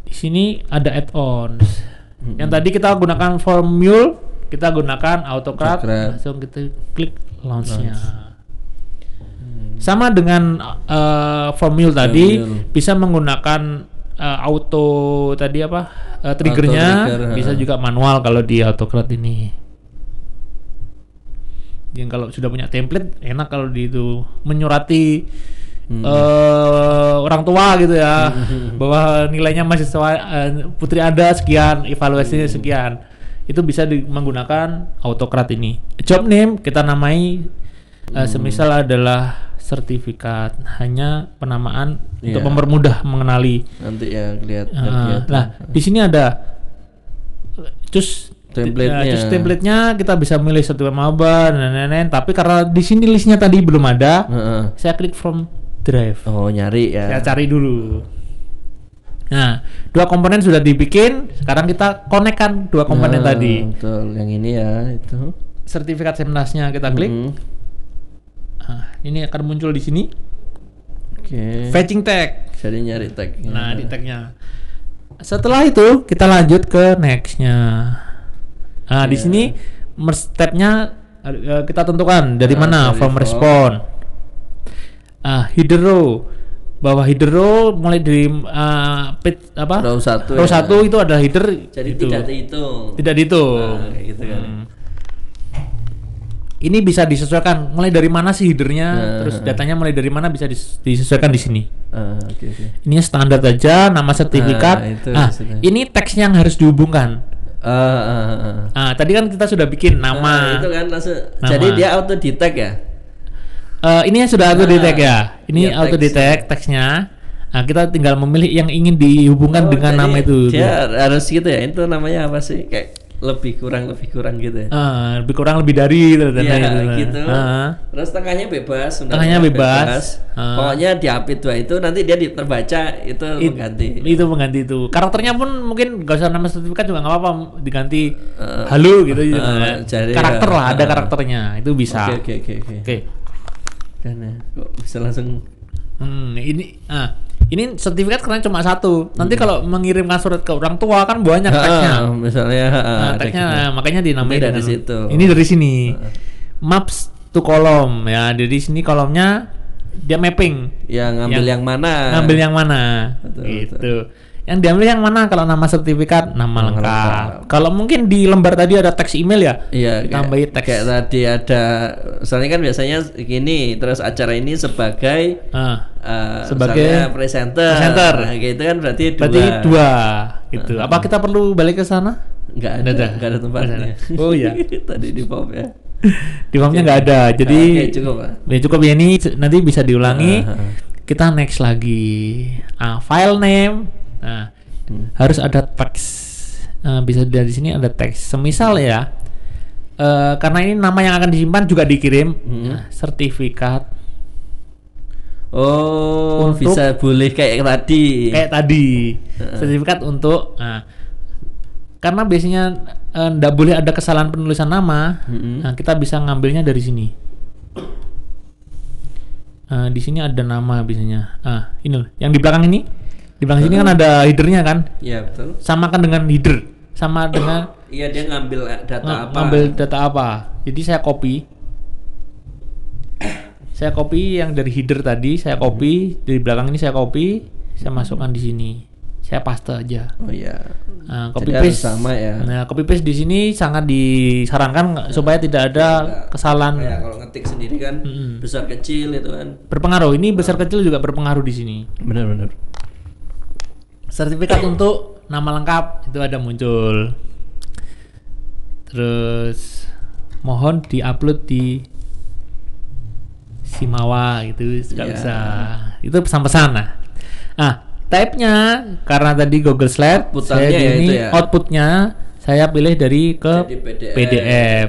Di sini ada add-ons. Yang tadi kita gunakan formula, kita gunakan AutoCAD, langsung kita klik launch-nya. Sama dengan formula tadi, bisa menggunakan auto tadi triggernya, bisa juga manual kalau di AutoCAD ini. Yang kalau sudah punya template enak kalau di itu menyurati orang tua gitu ya, bahwa nilainya mahasiswa putri Anda sekian, evaluasinya sekian, itu bisa menggunakan AutoCAD ini. Job name kita namai semisal adalah sertifikat, hanya penamaan untuk mempermudah mengenali. Nanti ya kelihatan. Nah, di sini ada choose template-nya, kita bisa milih satu maba dan lain-lain. Tapi karena di sini listnya tadi belum ada, saya klik from drive. Oh, nyari ya. Saya cari dulu. Nah, dua komponen sudah dibikin. Sekarang kita konekkan dua komponen tadi. Betul, yang ini ya itu. Sertifikat Semnasnya kita klik. Nah, ini akan muncul di sini. Fetching tag. Jadi nyari tag. Nah, di tagnya. Setelah itu kita lanjut ke next-nya. Nah, di sini step-nya kita tentukan dari mana form respond. Header row. Bahwa header row mulai dari row 1 itu adalah header. Jadi itu tidak dihitung. Tidak dihitung. Nah, kayak gitu kan. Ini bisa disesuaikan mulai dari mana sih headernya, terus datanya mulai dari mana bisa disesuaikan di sini. Okay. Ini standar aja, nama sertifikat. Ini teksnya yang harus dihubungkan. Tadi kan kita sudah bikin nama. Itu kan langsung. Jadi dia auto detect ya. Ini yang sudah auto detect ya. Ini auto detect teksnya. Nah, kita tinggal memilih yang ingin dihubungkan dengan nama itu. Dia harus gitu ya. Itu namanya apa sih? Kayak lebih kurang gitu ya. Lebih kurang lebih dari gitu. Gitu. Terus tengahnya bebas. Tengahnya bebas. Pokoknya di update 2 itu nanti dia terbaca itu mengganti. Itu mengganti itu. Karakternya pun mungkin gak usah nama sertifikat juga nggak apa-apa diganti halo gitu. Karakter lah, ada karakternya itu bisa. Oke. Karena kok bisa langsung. Ini sertifikat karena cuma satu. Nanti kalau mengirimkan surat ke orang tua kan banyak teksnya. Misalnya teksnya makanya dinamai dari situ. Ini dari sini. Maps to column ya. Jadi sini kolomnya dia mapping. Ngambil yang mana? Ngambil yang mana? Betul. Yang diambil yang mana kalau nama sertifikat, nama lengkap. Kalau mungkin di lembar tadi ada teks email ya? Iya. Tambahin teks. Kayak tadi ada, soalnya kan biasanya gini, terus acara ini sebagai presenter. Nah, gitu kan berarti dua. Gitu. Apa kita perlu balik ke sana? Nggak ada tempatnya. Oh iya. Tadi di form ya. Di formnya nggak ada. Jadi cukup ya ini nanti bisa diulangi. Kita next lagi. File name. Nah, harus ada teks. Bisa dari sini ada teks. Semisal ya, karena ini nama yang akan disimpan juga dikirim. Sertifikat. Bisa boleh kayak tadi. Sertifikat untuk. Karena biasanya nggak boleh ada kesalahan penulisan nama. Nah, kita bisa ngambilnya dari sini. Di sini ada nama biasanya. Ini loh, yang di belakang ini. Di belakang sini kan ada headernya kan? Iya betul. Samakan dengan header, sama dengan. Iya dia ngambil data apa? Ngambil data apa? Jadi saya copy yang dari header tadi, saya copy dari belakang ini saya masukkan di sini, saya paste aja. Oh iya. Copy paste sama ya. Nah copy paste di sini sangat disarankan supaya tidak ada kesalahan. Ya kalau ngetik sendiri kan besar kecil itu kan. Berpengaruh. Ini besar kecil juga berpengaruh di sini. Benar. Sertifikat untuk nama lengkap itu ada muncul. Terus mohon diupload di Simawa gitu juga bisa. Itu pesan-pesan type-nya karena tadi Google Slide saya outputnya saya pilih dari PDF.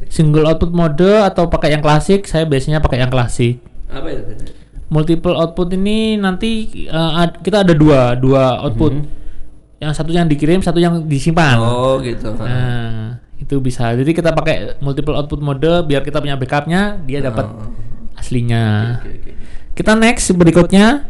Single output mode atau pakai yang klasik, saya biasanya pakai yang klasik. Apa itu? Multiple output ini nanti kita ada dua output. Yang satu yang dikirim, satu yang disimpan. Oh gitu. Nah itu bisa. Jadi kita pakai multiple output mode biar kita punya backupnya, dia dapat aslinya. Okay. Kita next berikutnya.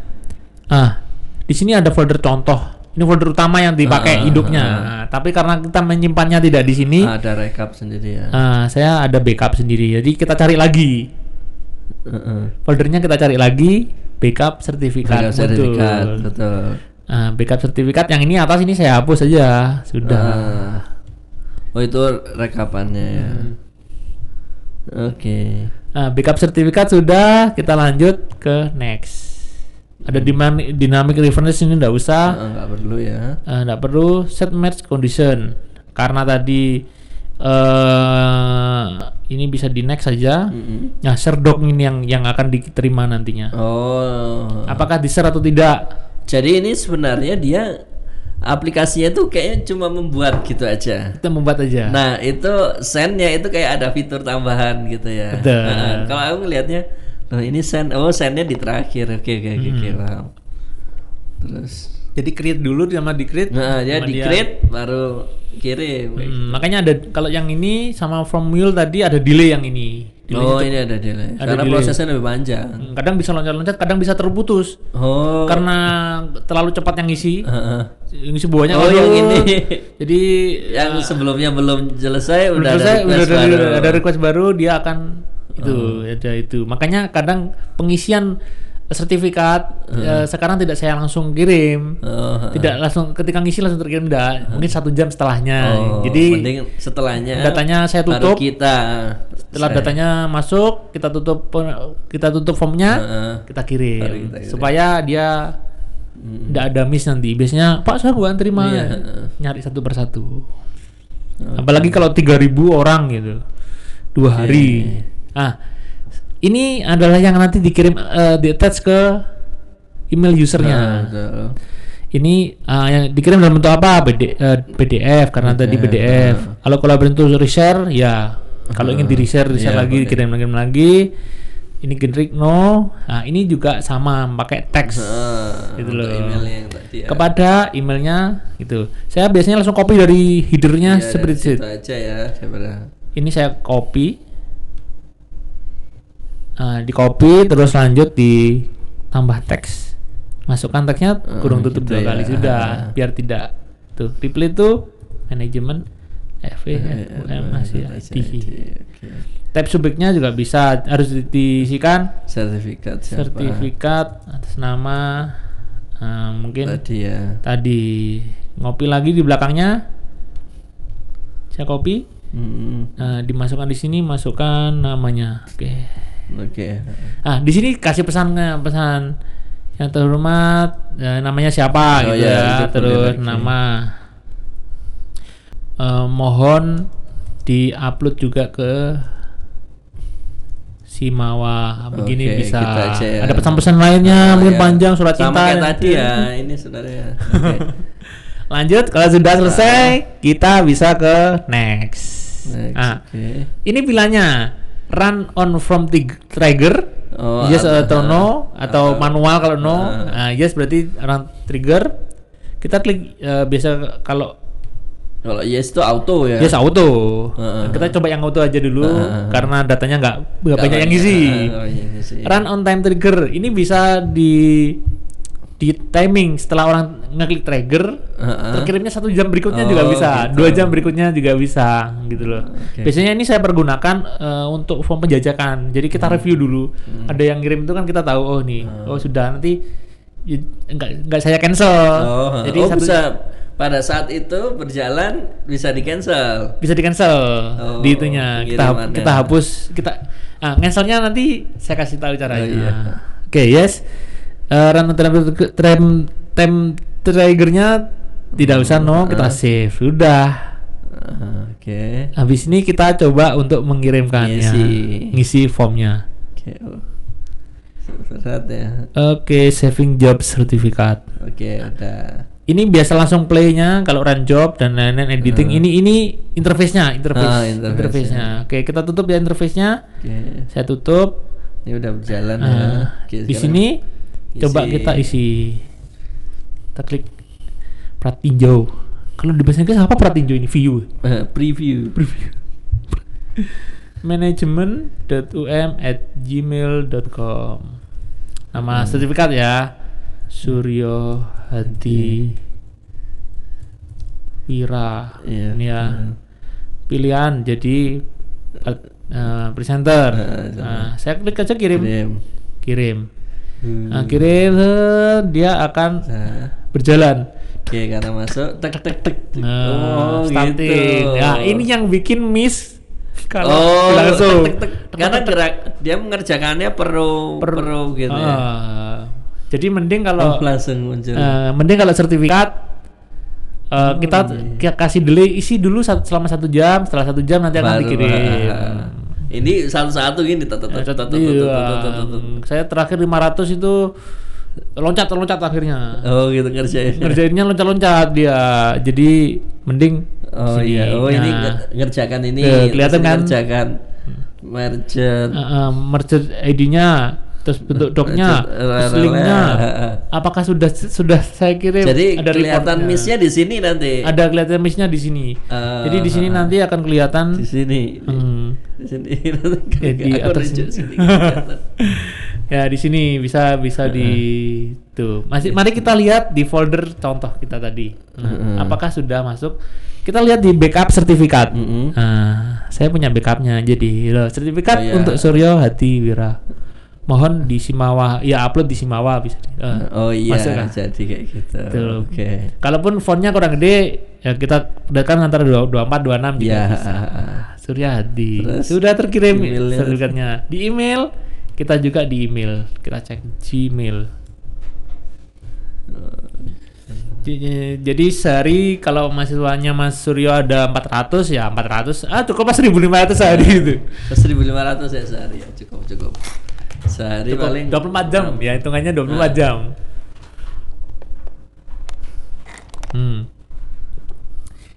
Di sini ada folder contoh. Ini folder utama yang dipakai hidupnya. Tapi karena kita menyimpannya tidak di sini, ada backup sendiri ya. Saya ada backup sendiri. Jadi kita cari lagi. Foldernya kita cari lagi, backup sertifikat. Betul. Backup sertifikat yang ini atas ini saya hapus saja. Sudah. Oh itu rekapannya ya. Oke. Backup sertifikat sudah, kita lanjut ke next. Ada dynamic reference ini enggak usah. Enggak perlu ya. Enggak perlu. Set match condition. Karena tadi ini bisa di next saja. Nah, share doc ini yang akan diterima nantinya. Apakah di share atau tidak? Jadi ini sebenarnya dia aplikasinya tuh kayaknya cuma membuat gitu aja. Kita membuat aja. Nah itu send-nya itu kayak ada fitur tambahan gitu ya. Kalau aku ngelihatnya, ini send-nya di terakhir. Oke, paham. Terus jadi create dulu sama di create. Ya di create baru kirim. Makanya ada kalau yang ini sama from mule tadi ada delay yang ini. Ini ada delay. Karena delay. Prosesnya lebih panjang. Kadang bisa loncat-loncat, kadang bisa terputus. Karena terlalu cepat yang ngisi. Yang ngisi buahnya yang ini. Jadi yang sebelumnya belum selesai udah ada request baru, dia akan itu. Makanya kadang pengisian sertifikat sekarang tidak saya langsung kirim, tidak langsung ketika ngisi langsung terkirim, mungkin 1 jam setelahnya. Jadi mending setelahnya datanya saya tutup, setelah saya datanya masuk kita tutup formnya, kita kirim supaya dia tidak ada miss nanti. Biasanya Pak saya bukan terima, nyari satu persatu. Apalagi kalau 3.000 orang gitu 2 hari. Ini adalah yang nanti dikirim di-attach ke email usernya. Ini yang dikirim dalam bentuk apa? PDF karena tadi PDF. Kalau bentuk reshare ya, kalau ingin di-reshare lagi, dikirim lagi. Ini generic no. Nah, ini juga sama pakai teks. Gitu loh. Emailnya yang tadi ya. Kepada emailnya gitu. Saya biasanya langsung copy dari headernya spreadsheet. Itu aja ya, Ini saya copy. Di copy terus lanjut ditambah teks, masukkan teksnya kurung tutup 2 kali sudah, biar tidak tuh reply itu manajemen tab subjeknya juga bisa, harus diisikan sertifikat atas nama mungkin tadi ngopi lagi di belakangnya saya copy, dimasukkan di sini, masukkan namanya. Oke. Di sini kasih pesan yang terhormat, namanya siapa gitu ya, terus nama. Mohon di-upload juga ke Simawa. Begini bisa. Ya. Ada pesan-pesan lainnya, mungkin panjang surat cinta. Sama kayak tadi ya, ini saudara ya. Lanjut, kalau sudah selesai, kita bisa ke next. Ini pilihannya. Run on from trigger, yes atau no, atau manual kalau no. Yes berarti run trigger. Kita klik biasa kalau yes itu auto ya. Yes auto. Kita coba yang auto aja dulu karena datanya nggak banyak yang ngisi. Run on time trigger ini bisa di timing setelah orang ngeklik trigger, terkirimnya 1 jam berikutnya juga bisa, gitu. 2 jam berikutnya juga bisa, gitu loh. Biasanya ini saya pergunakan untuk form penjajakan. Jadi kita review dulu. Ada yang ngirim itu kan kita tahu, sudah, nanti nggak saya cancel. Jadi bisa pada saat itu berjalan bisa di cancel. Bisa di cancel di itunya. Kita hapus, cancelnya nanti saya kasih tahu caranya. Oke, yes. Run time triggernya tidak usah kita save sudah. Habis ini kita coba untuk mengirimkannya, ngisi formnya. Berat ya. Saving job certificate. Udah. Ini biasa langsung play-nya kalau run job dan lain-lain editing. Ini interface-nya. Kita tutup ya interface-nya. Saya tutup. Ini udah berjalan di sini coba kita isi. Kita klik pratinjau. Kalau di bahasa Inggris apa pratinjau ini? View. Preview. management.um@gmail.com. Nama sertifikat ya. Suryo Hadi Wira. Ini ya. Pilihan jadi presenter. Saya klik aja kirim. Kirim, dia akan berjalan. Karena masuk tek. Starting. Gitu. Ya, ini yang bikin miss kalau langsung. Karena dia mengerjakannya perlu gitu ya. Jadi mending kalau langsung muncul. Mending kalau sertifikat kita kasih delay, isi dulu selama 1 jam. Setelah 1 jam nanti akan dikirim. Ini satu-satu gini. Saya terakhir 500 itu loncat akhirnya. Gitu ngerjainnya loncat dia. Jadi mending ini ngerjakan ini. Kelihatan kan? Ngerjakan merge ID-nya, terus bentuk doc-nya, terus link-nya. Apakah sudah saya kirim? Jadi ada kelihatan miss-nya di sini nanti. Ada kelihatan miss-nya di sini. Jadi di sini nanti akan kelihatan di sini. Di sini di atas sini. Ya di sini bisa di tuh. Mari kita lihat di folder contoh kita tadi. Apakah sudah masuk? Kita lihat di backup sertifikat. Saya punya backupnya. Jadi sertifikat untuk Suryo Hadi Wira. mohon di Simawa, ya upload di Simawa bisa. Oh iya, jadi kayak gitu. Oke. Kalaupun fontnya kurang gede, ya kita kan antara 24, 26 juga bisa. Suryadi. Sudah terkirim sertifikatnya di email. Kita juga di email. Kita cek Gmail. Jadi sehari kalau mahasiswanya Mas Suryo ada 400 ya 400. Cukup 1.500 sehari itu. 1.500 ya sehari ya, cukup. Sehari cukup paling 24 jam ya, hitungannya 24 jam.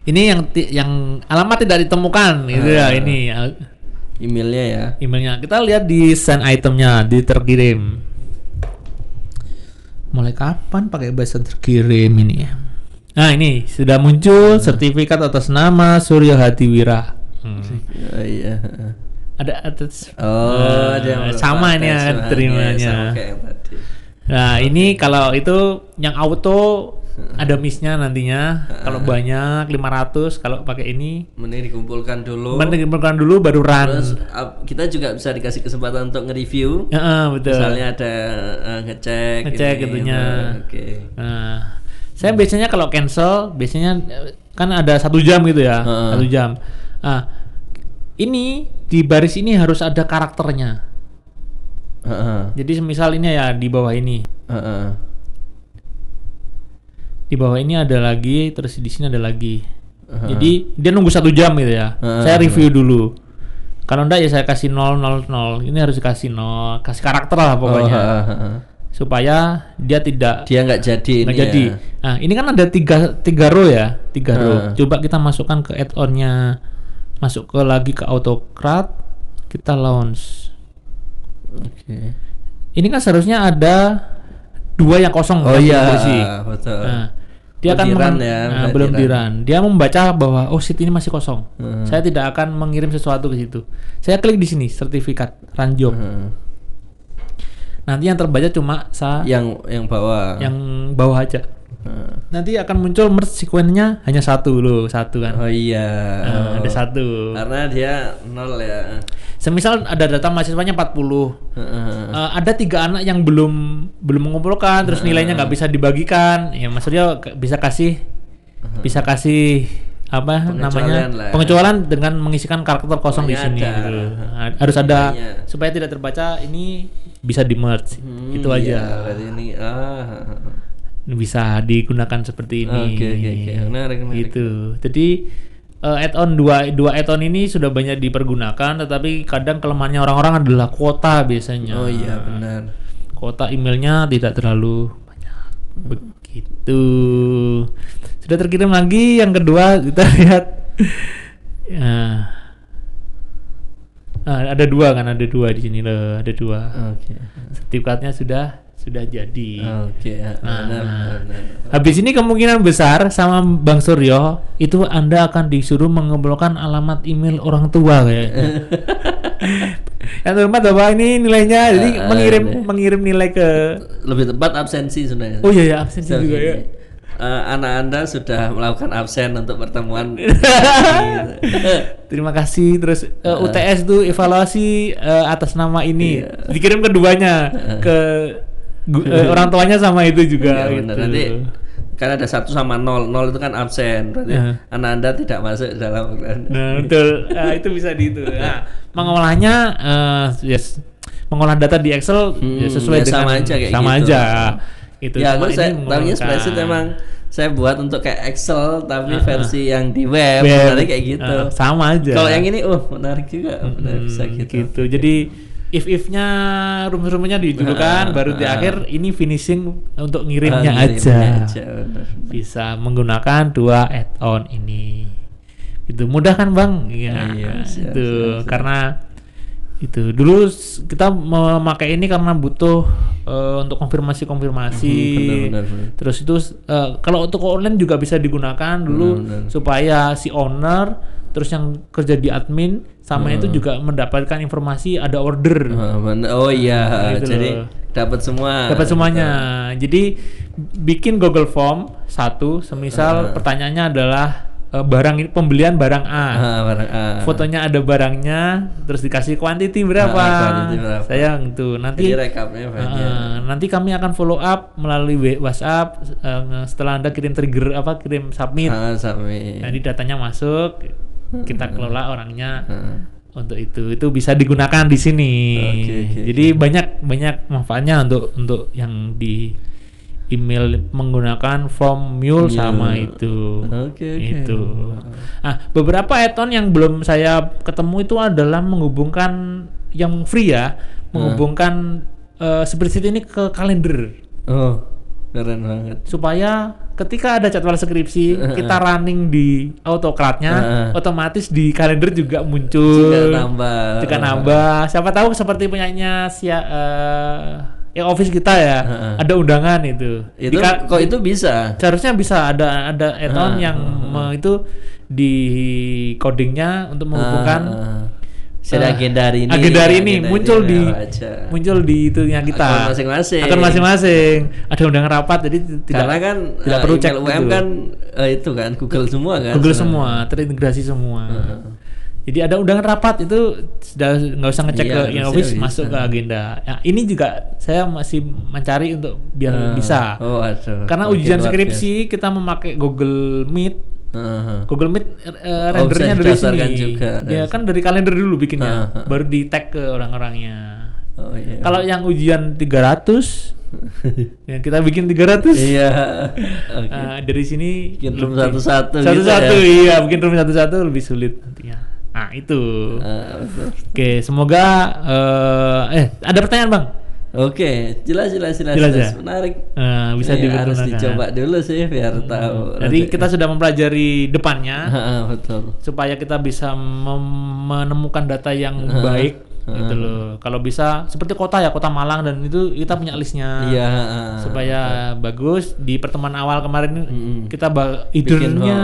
Ini yang alamat tidak ditemukan gitu ya ini. Emailnya ya. Emailnya. Kita lihat di send itemnya, di terkirim. Mulai kapan pakai bahasa terkirim ini ya? Nah ini sudah muncul sertifikat atas nama Suryo Hadiwira. Iya. Ada sama ini ya terimanya. Nah ini kalau itu yang auto ada miss-nya nantinya. Kalau banyak 500, kalau pakai ini mending dikumpulkan dulu baru run. Terus kita juga bisa dikasih kesempatan untuk nge-review. Betul. Misalnya ada ngecek gitunya. Oke. Nah, saya biasanya kalau cancel biasanya kan ada 1 jam gitu ya. 1 jam. Nah, ini di baris ini harus ada karakternya. Jadi misal ini ya di bawah ini. Di bawah ini ada lagi, terus di sini ada lagi. Jadi dia nunggu 1 jam gitu ya. Saya review dulu. Kalau enggak ya saya kasih 000. Ini harus dikasih 0, kasih karakter lah pokoknya. Supaya dia nggak jadi. Nah, ini kan ada 3 row ya, 3 row. Coba kita masukkan ke add-on-nya. Masuk lagi ke autocrat, kita launch. Oke. Ini kan seharusnya ada 2 yang kosong. Betul. Nah, dia akan belum di run. Dia membaca bahwa seat ini masih kosong. Saya tidak akan mengirim sesuatu ke situ. Saya klik di sini sertifikat run job. Nanti yang terbaca cuma yang bawah. Yang bawah aja. Nanti akan muncul merge sequence-nya hanya 1 kan. Oh iya. Ada 1. Karena dia 0 ya. Semisal ada data mahasiswanya 40. Ada 3 anak yang belum mengumpulkan, terus nilainya nggak bisa dibagikan. Ya Mas Suryo bisa kasih pengecualian dengan mengisikan karakter kosong di sini gitu. Harus ada supaya tidak terbaca, ini bisa di merge. Itu aja. Ini bisa digunakan seperti ini. Oke. Menarik. Gitu. Jadi add-on dua add-on ini sudah banyak dipergunakan, tetapi kadang kelemahannya orang-orang adalah kuota biasanya. Oh iya benar. Kuota emailnya tidak terlalu banyak. Begitu. Sudah terkirim lagi yang kedua, kita lihat. Ada 2 kan, ada 2 di sini loh, ada 2. Oke. Sertifikatnya sudah jadi. Oke. Benar. Habis ini kemungkinan besar sama Bang Suryo itu Anda akan disuruh mengumpulkan alamat email orang tua kayaknya. Yang terhormat Bapak, ini nilainya, jadi mengirim nilai ke, lebih tepat absensi sebenarnya. Oh iya absensi juga ya. Anak Anda sudah melakukan absen untuk pertemuan. Terima kasih. Terus UTS tuh evaluasi atas nama ini. Dikirim keduanya ke orang tuanya sama itu juga. Iya, gitu. Nanti kan ada 1 sama 0 itu kan absen, berarti anak Anda tidak masuk dalam. Nah, betul. Itu bisa di itu. Nah, mengolahnya mengolah data di Excel sesuai dengan sama aja. Itu. Ya, tahunya spreadsheet memang saya buat untuk kayak Excel tapi versi yang di web kayak gitu. Sama aja. Kalau yang ini menarik juga, bisa gitu. Jadi if-nya rumus-rumusnya didulukan, baru di akhir ini finishing untuk ngirimnya aja. Bisa menggunakan 2 add-on ini. Itu mudah kan Bang? Iya, itu karena itu dulu kita memakai ini karena butuh untuk konfirmasi. Benar. Terus itu kalau untuk online juga bisa digunakan dulu supaya si owner terus yang kerja di admin sama itu juga mendapatkan informasi ada order. Oh iya, gitu jadi dapat semuanya. Jadi bikin Google Form 1, semisal pertanyaannya adalah pembelian barang A. Barang A. Fotonya ada barangnya, terus dikasih quantity berapa. Saya itu nanti. Jadi rekapnya nanti kami akan follow up melalui WhatsApp setelah Anda kirim kirim submit. Submit. Nanti datanya masuk, kita kelola orangnya. Untuk itu bisa digunakan di sini. Jadi banyak manfaatnya untuk yang di email menggunakan form mule sama itu. Itu. Beberapa add-on yang belum saya ketemu itu adalah menghubungkan yang free ya, menghubungkan spreadsheet ini ke kalender. Keren banget. Supaya ketika ada jadwal skripsi kita running di AutoCAD-nya, otomatis di kalender juga muncul. Jika nambah. Siapa tahu seperti punyanya yang office kita ya, ada undangan itu. Itu bisa. Seharusnya bisa ada add-on yang itu di codingnya untuk menghubungkan agenda hari ini muncul di itunya kita. Akun masing-masing. Ada undangan rapat, jadi tidak perlu cek UM kan itu kan Google semua kan. Google semua, terintegrasi semua. Jadi ada undangan rapat itu sudah nggak usah ngecek ke in office, masuk ke agenda. Ini juga saya masih mencari untuk biar bisa. Karena ujian skripsi kita memakai Google Meet. Google Meet rendernya dari sini. Juga, ya kan dari kalender dulu bikinnya, baru di tag ke orang-orangnya. Kalau yang ujian 300 ya kita bikin 300. Dari sini bikin room satu-satu iya, bikin room satu-satu lebih sulit nantinya. Itu. Oke, semoga ada pertanyaan Bang? Oke, jelas. Menarik. Bisa harus dicoba dulu sih biar tahu. Jadi kita sudah mempelajari depannya. Betul. Supaya kita bisa menemukan data yang baik. Gitu loh. Kalau bisa seperti kota Malang, dan itu kita punya listnya. Supaya bagus. Di pertemuan awal kemarin kita header-nya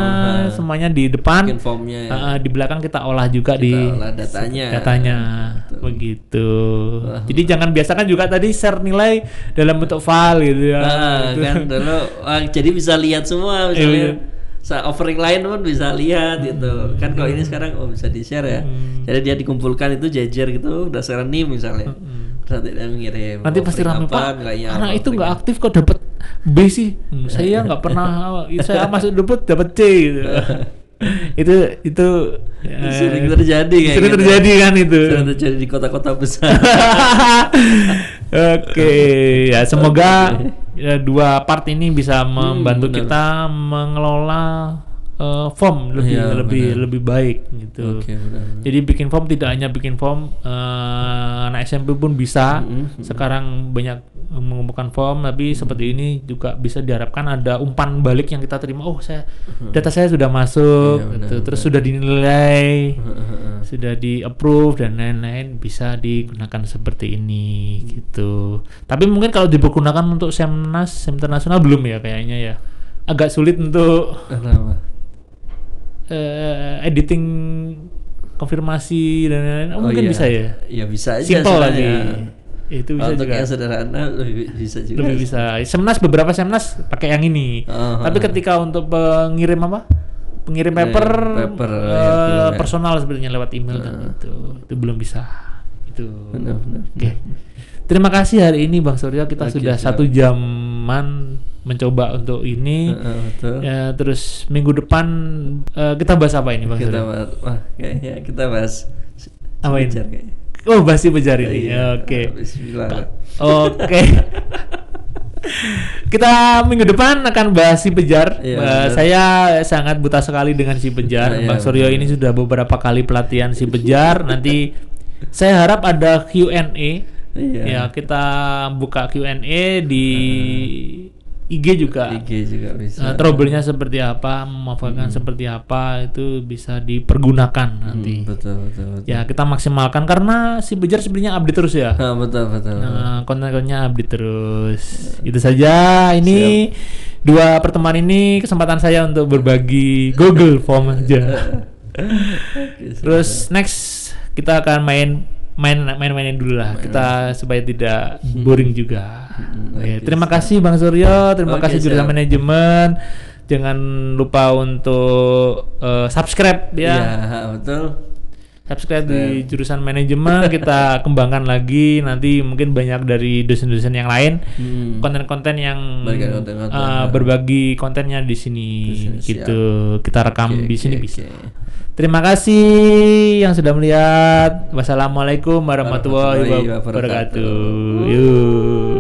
semuanya di depan. Bikin formnya. Di belakang kita olah juga olah datanya. Begitu. Jadi jangan biasakan juga tadi share nilai dalam bentuk file gitu ya. Kan dulu jadi bisa lihat semua misalnya. Offering lain pun bisa lihat gitu kan. Kalau ini sekarang bisa di share ya. Jadi dia dikumpulkan itu jejer gitu berdasarkan NIM misalnya. Nanti dia mengirim. Nanti pasti ramai Pak. Anak itu nggak aktif kok dapat B sih. Saya nggak pernah. Saya masuk dapat C gitu. itu sering terjadi kan itu. Sering terjadi di kota-kota besar. Oke, ya semoga dua part ini bisa membantu kita mengelola form lebih baik gitu. Jadi bikin form tidak hanya bikin form, anak SMP pun bisa. Sekarang banyak mengumpulkan form, tapi seperti ini juga bisa diharapkan ada umpan balik yang kita terima. Data saya sudah masuk, terus sudah dinilai, sudah di approve dan lain-lain, bisa digunakan seperti ini gitu. Tapi mungkin kalau digunakan untuk SEM internasional belum ya kayaknya ya, agak sulit untuk editing konfirmasi dan lain-lain. Mungkin bisa ya? Ya bisa aja. Simple lagi. Itu bisa untuk juga. yang sederhana bisa juga. Lebih bisa. Beberapa Semnas pakai yang ini. Tapi ketika untuk pengirim paper personal sebenarnya lewat email kan itu belum bisa. Itu. Oke. Terima kasih hari ini Bang Suryo, kita sudah 1 jaman mencoba untuk ini. Ya, terus minggu depan kita bahas apa ini Bang Suryo? Kayaknya kita bahas apa ini? Bahas si Bejar ini. Oke. Kita minggu depan akan bahas si Bejar. Saya sangat buta sekali dengan si Bejar. Bang Suryo ini sudah beberapa kali pelatihan si Bejar. Nanti saya harap ada Q&A. Ya, kita buka Q&A di IG juga bisa. Trouble-nya seperti apa, memanfaatkan seperti apa, itu bisa dipergunakan nanti. Betul. Ya, kita maksimalkan karena si Bejar sebenarnya update terus ya. Betul. Konten-kontennya update terus. Itu saja. Ini dua pertemuan ini kesempatan saya untuk berbagi Google Form aja. Terus next kita akan main-mainin dulu lah kita supaya tidak boring juga. Terima kasih Bang Suryo, terima kasih jurusan manajemen, Jangan lupa untuk subscribe ya. Iya, betul. Subscribe di jurusan manajemen. Kita kembangkan lagi nanti mungkin banyak dari dosen-dosen yang lain konten-konten yang berbagi kontennya di sini gitu. Kita rekam di sini bisa. Terima kasih yang sudah melihat. Wassalamualaikum warahmatullahi wabarakatuh. Yuk.